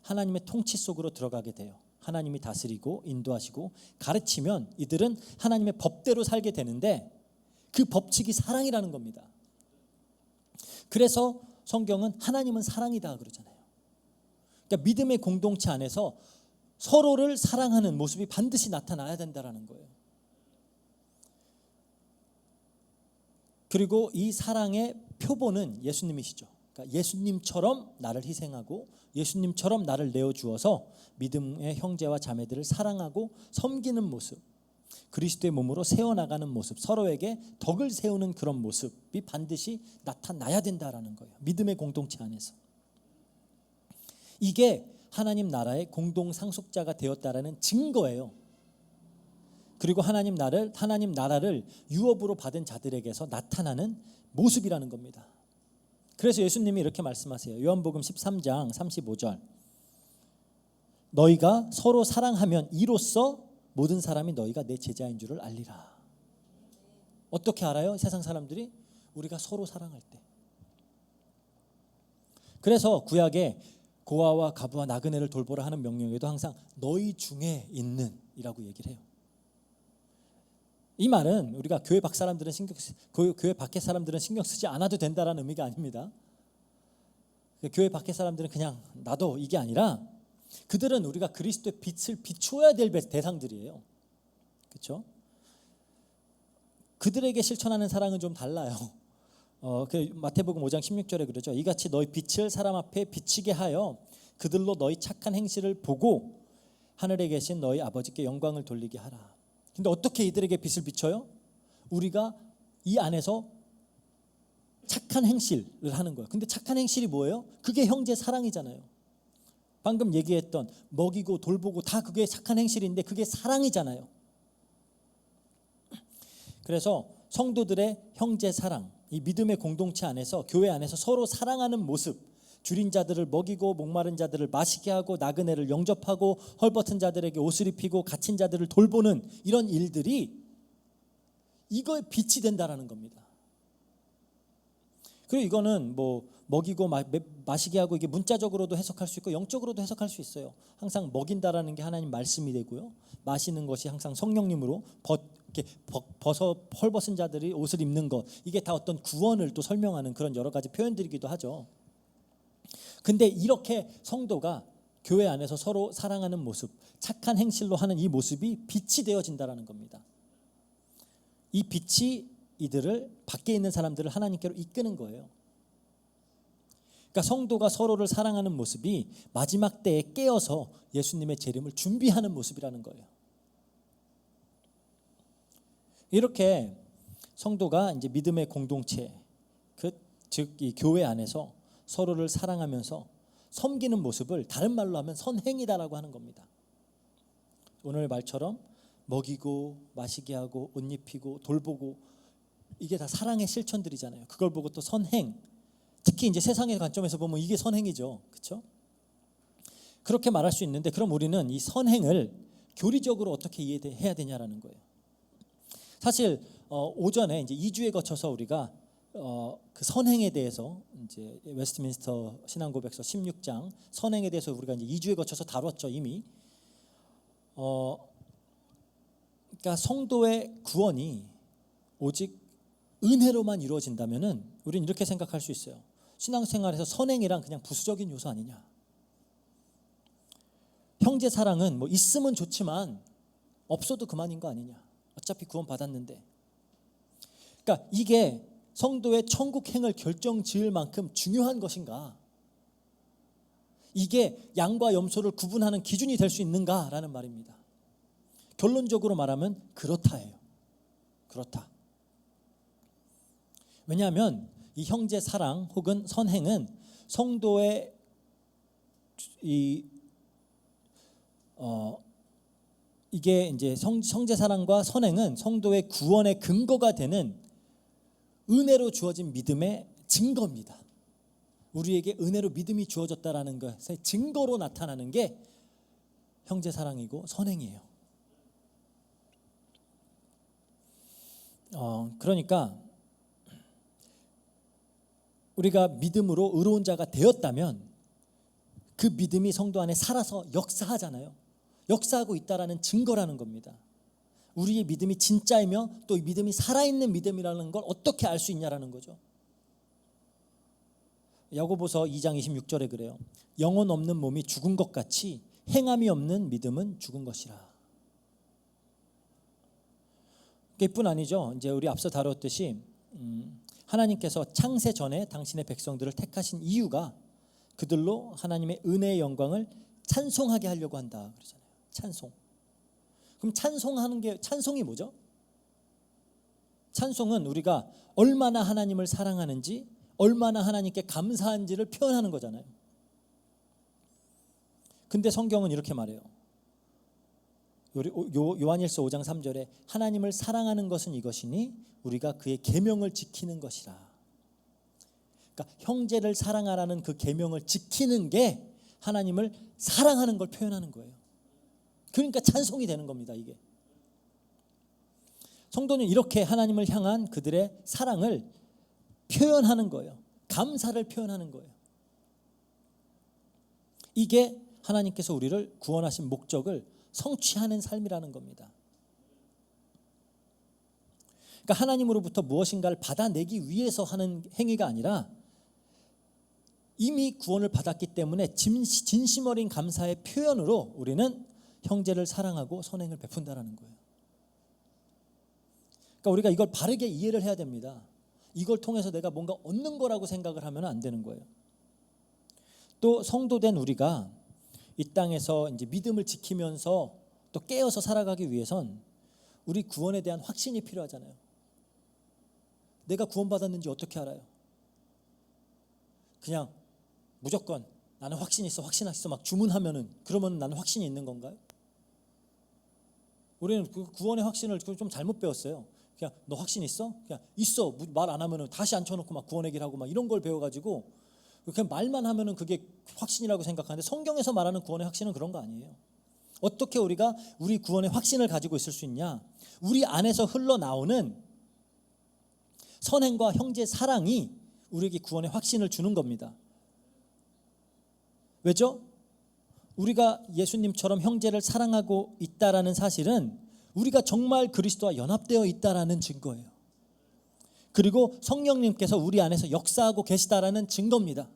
하나님의 통치 속으로 들어가게 돼요. 하나님이 다스리고 인도하시고 가르치면 이들은 하나님의 법대로 살게 되는데 그 법칙이 사랑이라는 겁니다. 그래서 성경은 하나님은 사랑이다 그러잖아요. 그러니까 믿음의 공동체 안에서 서로를 사랑하는 모습이 반드시 나타나야 된다는 거예요. 그리고 이 사랑의 표본은 예수님이시죠. 그러니까 예수님처럼 나를 희생하고 예수님처럼 나를 내어주어서 믿음의 형제와 자매들을 사랑하고 섬기는 모습, 그리스도의 몸으로 세워나가는 모습, 서로에게 덕을 세우는 그런 모습이 반드시 나타나야 된다라는 거예요. 믿음의 공동체 안에서. 이게 하나님 나라의 공동 상속자가 되었다라는 증거예요. 그리고 하나님 나라를 유업으로 받은 자들에게서 나타나는 모습이라는 겁니다. 그래서 예수님이 이렇게 말씀하세요. 요한복음 13장 35절. 너희가 서로 사랑하면 이로써 모든 사람이 너희가 내 제자인 줄을 알리라. 어떻게 알아요? 세상 사람들이 우리가 서로 사랑할 때. 그래서 구약에 고아와 가부와 나그네를 돌보라 하는 명령에도 항상 너희 중에 있는 이라고 얘기를 해요. 이 말은 우리가 교회 밖 사람들은 교회 밖의 사람들은 신경 쓰지 않아도 된다라는 의미가 아닙니다. 교회 밖의 사람들은 그냥 나도 이게 아니라 그들은 우리가 그리스도의 빛을 비추어야 될 대상들이에요. 그렇죠? 그들에게 실천하는 사랑은 좀 달라요. 그 마태복음 5장 16절에 그러죠. 이같이 너희 빛을 사람 앞에 비치게 하여 그들로 너희 착한 행실을 보고 하늘에 계신 너희 아버지께 영광을 돌리게 하라. 근데 어떻게 이들에게 빛을 비춰요? 우리가 이 안에서 착한 행실을 하는 거예요. 근데 착한 행실이 뭐예요? 그게 형제 사랑이잖아요. 방금 얘기했던 먹이고 돌보고 다 그게 착한 행실인데 그게 사랑이잖아요. 그래서 성도들의 형제 사랑, 이 믿음의 공동체 안에서 교회 안에서 서로 사랑하는 모습, 줄인 자들을 먹이고 목마른 자들을 마시게 하고 나그네를 영접하고 헐벗은 자들에게 옷을 입히고 갇힌 자들을 돌보는 이런 일들이 이거에 빛이 된다라는 겁니다. 그리고 이거는 뭐 먹이고 마시게 하고 이게 문자적으로도 해석할 수 있고 영적으로도 해석할 수 있어요. 항상 먹인다라는 게 하나님 말씀이 되고요. 마시는 것이 항상 성령님으로 헐벗은 자들이 옷을 입는 것, 이게 다 어떤 구원을 또 설명하는 그런 여러 가지 표현들이기도 하죠. 근데 이렇게 성도가 교회 안에서 서로 사랑하는 모습, 착한 행실로 하는 이 모습이 빛이 되어진다라는 겁니다. 이 빛이 이들을 밖에 있는 사람들을 하나님께로 이끄는 거예요. 그러니까 성도가 서로를 사랑하는 모습이 마지막 때에 깨어서 예수님의 재림을 준비하는 모습이라는 거예요. 이렇게 성도가 이제 믿음의 공동체, 즉 이 교회 안에서 서로를 사랑하면서 섬기는 모습을 다른 말로 하면 선행이다라고 하는 겁니다. 오늘 말처럼 먹이고 마시게 하고 옷 입히고 돌보고 이게 다 사랑의 실천들이잖아요. 그걸 보고 또 선행, 특히 이제 세상의 관점에서 보면 이게 선행이죠. 그렇죠? 그렇게 말할 수 있는데 그럼 우리는 이 선행을 교리적으로 어떻게 이해해야 되냐라는 거예요. 사실 오전에 이제 2주에 거쳐서 우리가 그 선행에 대해서 이제 웨스트민스터 신앙고백서 16장 선행에 대해서 우리가 이제 2주에 거쳐서 다뤘죠 이미. 그러니까 성도의 구원이 오직 은혜로만 이루어진다면은 우리는 이렇게 생각할 수 있어요. 신앙생활에서 선행이란 그냥 부수적인 요소 아니냐. 형제 사랑은 뭐 있으면 좋지만 없어도 그만인 거 아니냐. 어차피 구원 받았는데. 그러니까 이게 성도의 천국행을 결정지을 만큼 중요한 것인가? 이게 양과 염소를 구분하는 기준이 될 수 있는가라는 말입니다. 결론적으로 말하면 그렇다예요. 그렇다. 왜냐하면 이 형제 사랑 혹은 선행은 성도의 이게 이제 형제 사랑과 선행은 성도의 구원의 근거가 되는 은혜로 주어진 믿음의 증거입니다. 우리에게 은혜로 믿음이 주어졌다라는 것의 증거로 나타나는 게 형제 사랑이고 선행이에요. 그러니까 우리가 믿음으로 의로운 자가 되었다면 그 믿음이 성도 안에 살아서 역사하잖아요. 역사하고 있다라는 증거라는 겁니다. 우리의 믿음이 진짜이며 또 이 믿음이 살아있는 믿음이라는 걸 어떻게 알 수 있냐라는 거죠. 야고보서 2장 26절에 그래요. 영혼 없는 몸이 죽은 것 같이 행함이 없는 믿음은 죽은 것이라. 그뿐 아니죠. 이제 우리 앞서 다뤘듯이 하나님께서 창세 전에 당신의 백성들을 택하신 이유가 그들로 하나님의 은혜의 영광을 찬송하게 하려고 한다 그러잖아요. 찬송. 그럼 찬송이 뭐죠? 찬송은 우리가 얼마나 하나님을 사랑하는지, 얼마나 하나님께 감사한지를 표현하는 거잖아요. 근데 성경은 이렇게 말해요. 요한일서 5장 3절에 하나님을 사랑하는 것은 이것이니 우리가 그의 계명을 지키는 것이라. 그러니까 형제를 사랑하라는 그 계명을 지키는 게 하나님을 사랑하는 걸 표현하는 거예요. 그러니까 찬송이 되는 겁니다. 이게 성도는 이렇게 하나님을 향한 그들의 사랑을 표현하는 거예요. 감사를 표현하는 거예요. 이게 하나님께서 우리를 구원하신 목적을 성취하는 삶이라는 겁니다. 그러니까 하나님으로부터 무엇인가를 받아내기 위해서 하는 행위가 아니라 이미 구원을 받았기 때문에 진심 어린 감사의 표현으로 우리는 형제를 사랑하고 선행을 베푼다라는 거예요. 그러니까 우리가 이걸 바르게 이해를 해야 됩니다. 이걸 통해서 내가 뭔가 얻는 거라고 생각을 하면 안 되는 거예요. 또 성도된 우리가 이 땅에서 이제 믿음을 지키면서 또 깨어서 살아가기 위해선 우리 구원에 대한 확신이 필요하잖아요. 내가 구원받았는지 어떻게 알아요? 그냥 무조건 나는 확신 있어 막 주문하면은 그러면 나는 확신이 있는 건가요? 우리는 그 구원의 확신을 좀 잘못 배웠어요. 그냥 너 확신 있어? 그냥 있어. 말 안 하면은 다시 앉혀놓고 막 구원 얘기를 하고 막 이런 걸 배워가지고 그냥 말만 하면은 그게 확신이라고 생각하는데 성경에서 말하는 구원의 확신은 그런 거 아니에요. 어떻게 우리가 우리 구원의 확신을 가지고 있을 수 있냐? 우리 안에서 흘러나오는 선행과 형제 사랑이 우리에게 구원의 확신을 주는 겁니다. 왜죠? 우리가 예수님처럼 형제를 사랑하고 있다라는 사실은 우리가 정말 그리스도와 연합되어 있다라는 증거예요. 그리고 성령님께서 우리 안에서 역사하고 계시다라는 증거입니다.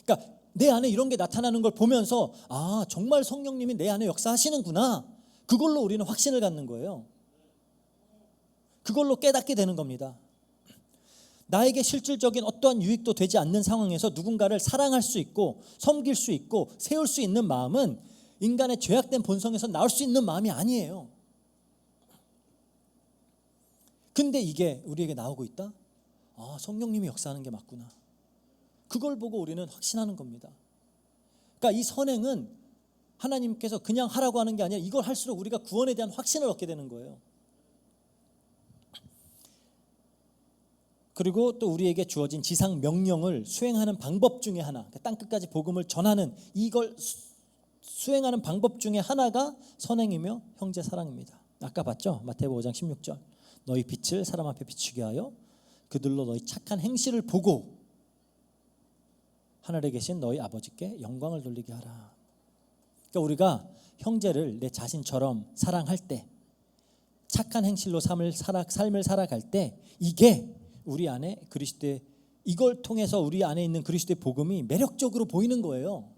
그러니까 내 안에 이런 게 나타나는 걸 보면서 아, 정말 성령님이 내 안에 역사하시는구나. 그걸로 우리는 확신을 갖는 거예요. 그걸로 깨닫게 되는 겁니다. 나에게 실질적인 어떠한 유익도 되지 않는 상황에서 누군가를 사랑할 수 있고 섬길 수 있고 세울 수 있는 마음은 인간의 죄악된 본성에서 나올 수 있는 마음이 아니에요. 근데 이게 우리에게 나오고 있다? 아, 성령님이 역사하는 게 맞구나. 그걸 보고 우리는 확신하는 겁니다. 그러니까 이 선행은 하나님께서 그냥 하라고 하는 게 아니라 이걸 할수록 우리가 구원에 대한 확신을 얻게 되는 거예요. 그리고 또 우리에게 주어진 지상 명령을 수행하는 방법 중에 하나, 땅끝까지 복음을 전하는 이걸 수행하는 방법 중에 하나가 선행이며 형제 사랑입니다. 아까 봤죠? 마태복음 5장 16절. 너희 빛을 사람 앞에 비추게 하여 그들로 너희 착한 행실을 보고 하늘에 계신 너희 아버지께 영광을 돌리게 하라. 그러니까 우리가 형제를 내 자신처럼 사랑할 때, 착한 행실로 삶을 살아갈 때 이게 우리 안에 그리스도의, 이걸 통해서 우리 안에 있는 그리스도의 복음이 매력적으로 보이는 거예요.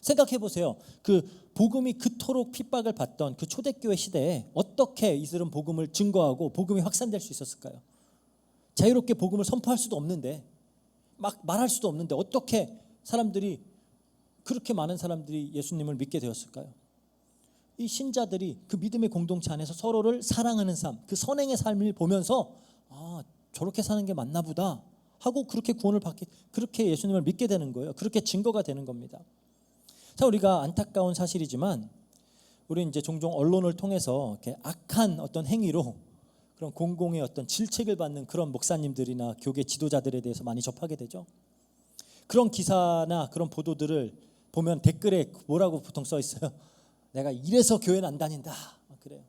생각해 보세요. 그 복음이 그토록 핍박을 받던 그 초대교회 시대에 어떻게 이들은 복음을 증거하고 복음이 확산될 수 있었을까요? 자유롭게 복음을 선포할 수도 없는데, 막 말할 수도 없는데 어떻게 사람들이, 그렇게 많은 사람들이 예수님을 믿게 되었을까요? 이 신자들이 그 믿음의 공동체 안에서 서로를 사랑하는 삶, 그 선행의 삶을 보면서 아, 저렇게 사는 게 맞나 보다 하고 그렇게 구원을 받게, 그렇게 예수님을 믿게 되는 거예요. 그렇게 증거가 되는 겁니다. 자, 우리가 안타까운 사실이지만 우리 이제 종종 언론을 통해서 이렇게 악한 어떤 행위로 그런 공공의 어떤 질책을 받는 그런 목사님들이나 교계 지도자들에 대해서 많이 접하게 되죠. 그런 기사나 그런 보도들을 보면 댓글에 뭐라고 보통 써 있어요? 내가 이래서 교회는 안 다닌다. 그래요.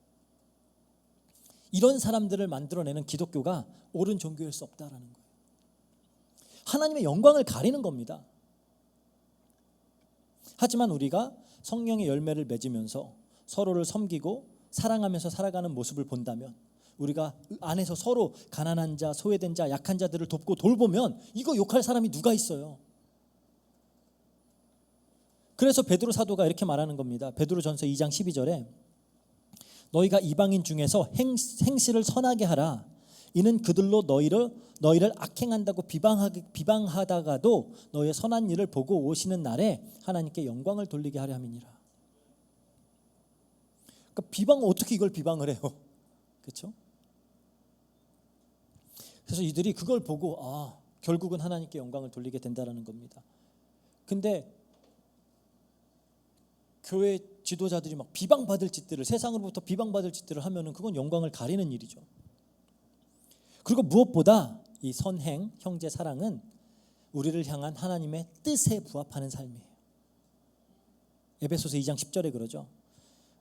이런 사람들을 만들어내는 기독교가 옳은 종교일 수 없다라는 거예요. 하나님의 영광을 가리는 겁니다. 하지만 우리가 성령의 열매를 맺으면서 서로를 섬기고 사랑하면서 살아가는 모습을 본다면, 우리가 안에서 서로 가난한 자, 소외된 자, 약한 자들을 돕고 돌보면 이거 욕할 사람이 누가 있어요? 그래서 베드로 사도가 이렇게 말하는 겁니다. 베드로전서 2장 12절에 너희가 이방인 중에서 행실을 선하게 하라. 이는 그들로 너희를 악행한다고 비방하다가도 너희의 선한 일을 보고 오시는 날에 하나님께 영광을 돌리게 하려 함이니라. 그러니까 비방, 어떻게 이걸 비방을 해요? 그렇죠? 그래서 이들이 그걸 보고 아, 결국은 하나님께 영광을 돌리게 된다라는 겁니다. 근데 교회 지도자들이 막 비방받을 짓들을, 세상으로부터 비방받을 짓들을 하면은 그건 영광을 가리는 일이죠. 그리고 무엇보다 이 선행, 형제 사랑은 우리를 향한 하나님의 뜻에 부합하는 삶이에요. 에베소서 2장 10절에 그러죠.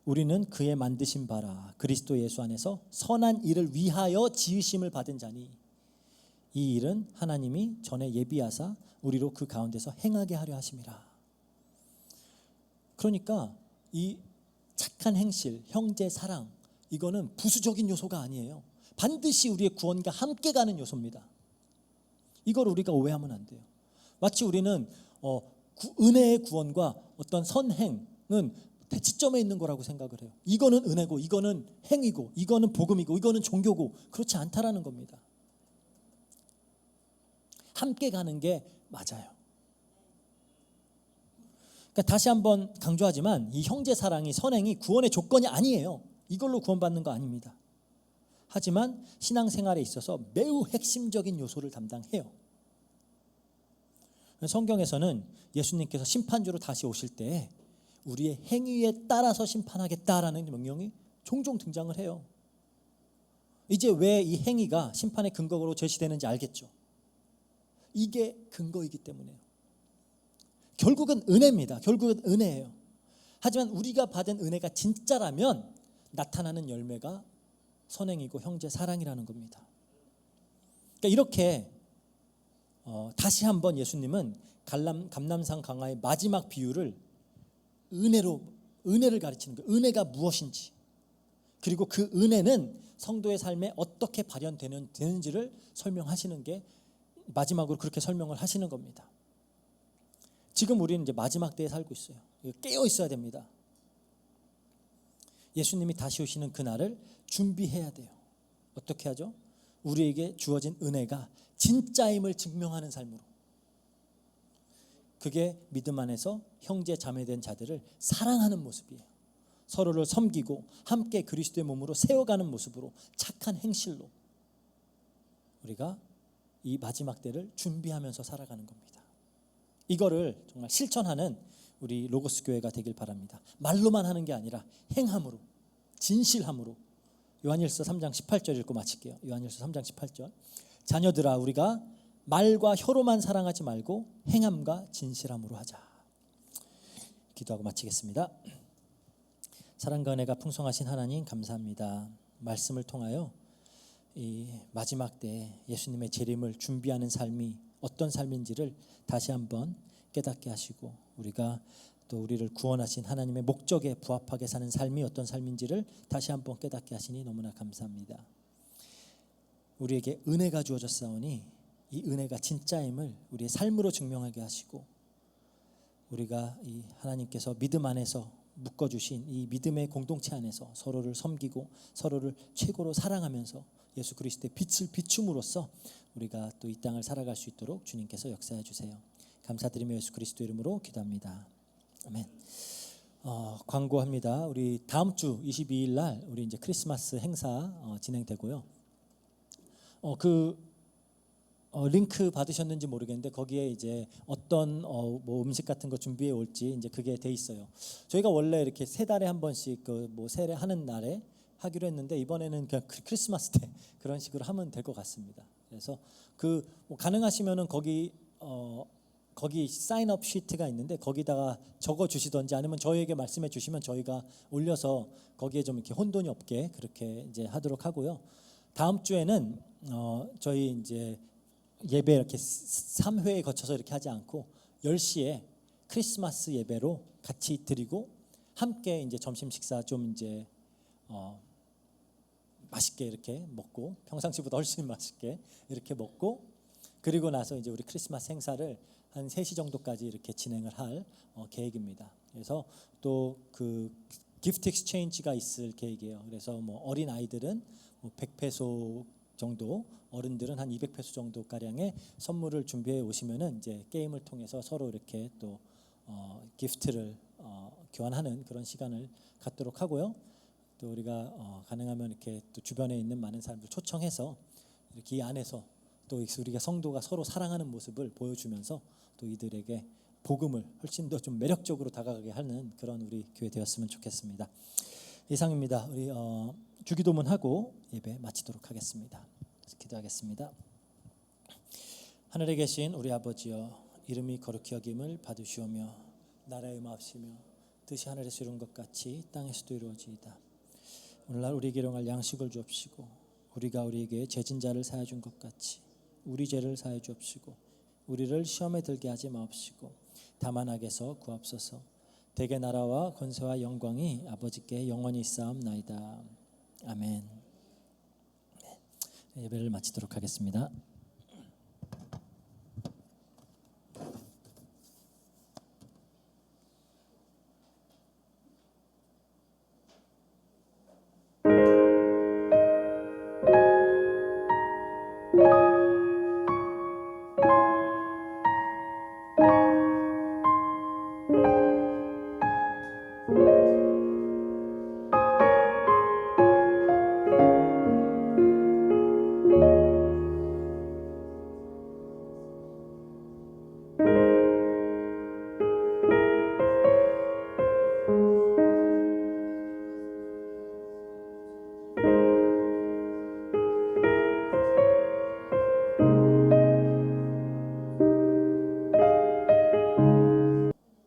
우리는 그의 만드신 바라 그리스도 예수 안에서 선한 일을 위하여 지으심을 받은 자니 이 일은 하나님이 전에 예비하사 우리로 그 가운데서 행하게 하려 하심이라. 그러니까 이 착한 행실, 형제 사랑, 이거는 부수적인 요소가 아니에요. 반드시 우리의 구원과 함께 가는 요소입니다. 이걸 우리가 오해하면 안 돼요. 마치 우리는 은혜의 구원과 어떤 선행은 대치점에 있는 거라고 생각을 해요. 이거는 은혜고 이거는 행위고 이거는 복음이고 이거는 종교고, 그렇지 않다라는 겁니다. 함께 가는 게 맞아요. 그러니까 다시 한번 강조하지만 이 형제 사랑이, 선행이 구원의 조건이 아니에요. 이걸로 구원받는 거 아닙니다. 하지만 신앙생활에 있어서 매우 핵심적인 요소를 담당해요. 성경에서는 예수님께서 심판주로 다시 오실 때 우리의 행위에 따라서 심판하겠다라는 명령이 종종 등장을 해요. 이제 왜 이 행위가 심판의 근거로 제시되는지 알겠죠? 이게 근거이기 때문에요. 결국은 은혜입니다. 결국은 은혜예요. 하지만 우리가 받은 은혜가 진짜라면 나타나는 열매가 선행이고 형제 사랑이라는 겁니다. 그러니까 이렇게 다시 한번 예수님은 감람산 강화의 마지막 비유를 은혜를 가르치는 거예요. 은혜가 무엇인지, 그리고 그 은혜는 성도의 삶에 어떻게 발현되는지를 설명하시는 게, 마지막으로 그렇게 설명을 하시는 겁니다. 지금 우리는 이제 마지막 때에 살고 있어요. 깨어 있어야 됩니다. 예수님이 다시 오시는 그날을 준비해야 돼요. 어떻게 하죠? 우리에게 주어진 은혜가 진짜임을 증명하는 삶으로. 그게 믿음 안에서 형제 자매된 자들을 사랑하는 모습이에요. 서로를 섬기고 함께 그리스도의 몸으로 세워가는 모습으로, 착한 행실로 우리가 이 마지막 때를 준비하면서 살아가는 겁니다. 이거를 정말 실천하는 우리 로고스 교회가 되길 바랍니다. 말로만 하는 게 아니라 행함으로, 진실함으로. 요한일서 3장 18절 읽고 마칠게요. 요한일서 3장 18절. 자녀들아, 우리가 말과 혀로만 사랑하지 말고 행함과 진실함으로 하자. 기도하고 마치겠습니다. 사랑과 은혜가 풍성하신 하나님, 감사합니다. 말씀을 통하여 이 마지막 때 예수님의 재림을 준비하는 삶이 어떤 삶인지를 다시 한번 깨닫게 하시고, 우리가 또 우리를 구원하신 하나님의 목적에 부합하게 사는 삶이 어떤 삶인지를 다시 한번 깨닫게 하시니 너무나 감사합니다. 우리에게 은혜가 주어졌사오니 이 은혜가 진짜임을 우리의 삶으로 증명하게 하시고, 우리가 이 하나님께서 믿음 안에서 묶어주신 이 믿음의 공동체 안에서 서로를 섬기고 서로를 최고로 사랑하면서 예수 그리스도의 빛을 비춤으로써 우리가 또 이 땅을 살아갈 수 있도록 주님께서 역사해 주세요. 감사드리며 예수 그리스도 이름으로 기도합니다. 아멘. 광고합니다. 우리 다음 주 22일 날 우리 이제 크리스마스 행사 진행되고요. 링크 받으셨는지 모르겠는데 거기에 이제 어떤 뭐 음식 같은 거 준비해 올지 이제 그게 돼 있어요. 저희가 원래 이렇게 세 달에 한 번씩 뭐 세례하는 날에 하기로 했는데 이번에는 그냥 크리스마스 때 그런 식으로 하면 될 것 같습니다. 그래서 뭐 가능하시면은 거기 사인업 시트가 있는데 거기다가 적어 주시던지 아니면 저희에게 말씀해 주시면 저희가 올려서 거기에 좀 이렇게 혼돈이 없게 그렇게 이제 하도록 하고요. 다음 주에는 저희 이제 예배 이렇게 3회에 거쳐서 이렇게 하지 않고 10시에 크리스마스 예배로 같이 드리고 함께 이제 점심 식사 좀 이제 맛있게 이렇게 먹고, 평상시보다 훨씬 맛있게 이렇게 먹고, 그리고 나서 이제 우리 크리스마스 행사를 한 3시 정도까지 이렇게 진행을 할 계획입니다. 그래서 또 그 기프트 익스체인지가 있을 계획이에요. 그래서 뭐 어린 아이들은 뭐 100페소 정도, 어른들은 한 200페소 정도 가량의 선물을 준비해 오시면은 이제 게임을 통해서 서로 이렇게 또 기프트를 교환하는 그런 시간을 갖도록 하고요. 또 우리가 가능하면 이렇게 또 주변에 있는 많은 사람들 초청해서 이렇게 이 안에서 또 우리가 성도가 서로 사랑하는 모습을 보여주면서 또 이들에게 복음을 훨씬 더 좀 매력적으로 다가가게 하는 그런 우리 교회 되었으면 좋겠습니다. 이상입니다. 우리 주기도문하고 예배 마치도록 하겠습니다. 기도하겠습니다. 하늘에 계신 우리 아버지여, 이름이 거룩히 여김을 받으시오며 나라의 마옵시며 뜻이 하늘에서 이룬 것 같이 땅에서도 이루어지이다. 오늘날 우리에게 일용할 양식을 주옵시고 우리가 우리에게 죄진 자를 사하여 준 것 같이 우리 죄를 사하여 주옵시고 우리를 시험에 들게 하지 마옵시고 다만 악에서 구하옵소서. 대개 나라와 권세와 영광이 아버지께 영원히 있사옵나이다. 아멘. 예배를 마치도록 하겠습니다.